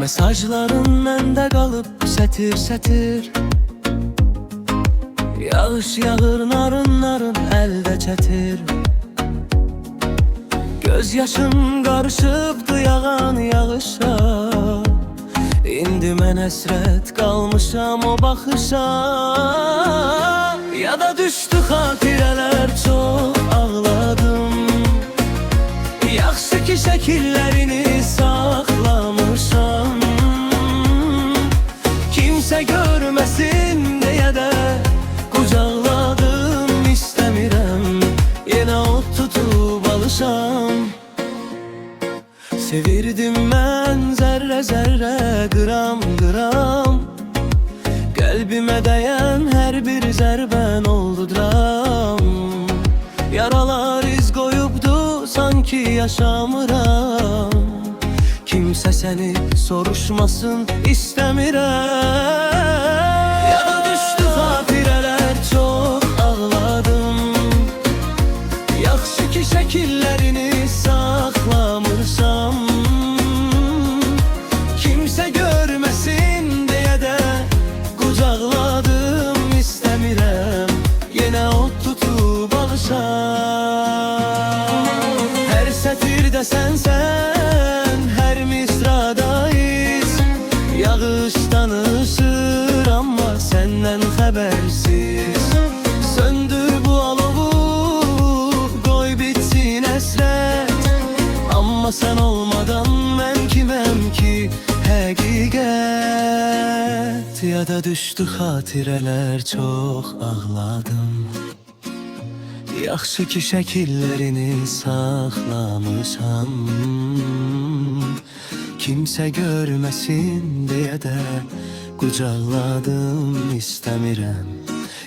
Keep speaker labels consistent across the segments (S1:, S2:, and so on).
S1: Mesajların məndə qalıb sətir-sətir. Yağış yağır narın-narın əldə çətir. Göz yaşım qarışıbdı yağan yağışa. İndi mən həsrət qalmışam o baxışa. Ya da düşdü xatirələr, çox ağladım. Yaxşı ki şəkillərini saxlamışam. Kimsə görməsin deyə də qucaqladım. İstəmirəm yenə od tutub alışam. Sevirdim mən zərrə-zərrə, qram-qram. Qəlbimə dəyən hər bir zərbən oldu dram. Yaralar iz qoyubdu, sanki yaşamıram. Kimsə səni soruşmasın istəmirəm. Ya da düşdü xatirələr, çox ağladım. Yaxşı ki şəkillərini saxlamışam. Kimsə görməsin deyə də qucaqladım. İstəmirəm yenə od tutub alışam. Hər sətirdə sənsən, hər misrada iz. Yağış danışır amma səndən xəbərsiz. Söndür bu alovu, qoy bitsin həsrət. Amma sən olmadan mən kiməm ki həqiqət. Ya da düşdü xatirələr, çox ağladım. Yaxşı ki şəkillərini saxlamışam. Kimsə görməsin deyə də qucaqladım. İstəmirəm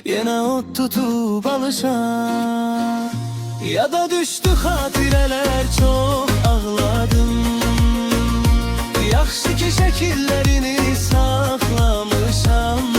S1: yenə od tutub alışam. Ya da düşdü xatirələr, çox ağladım. Yaxşı ki şəkillərini saxlamışam.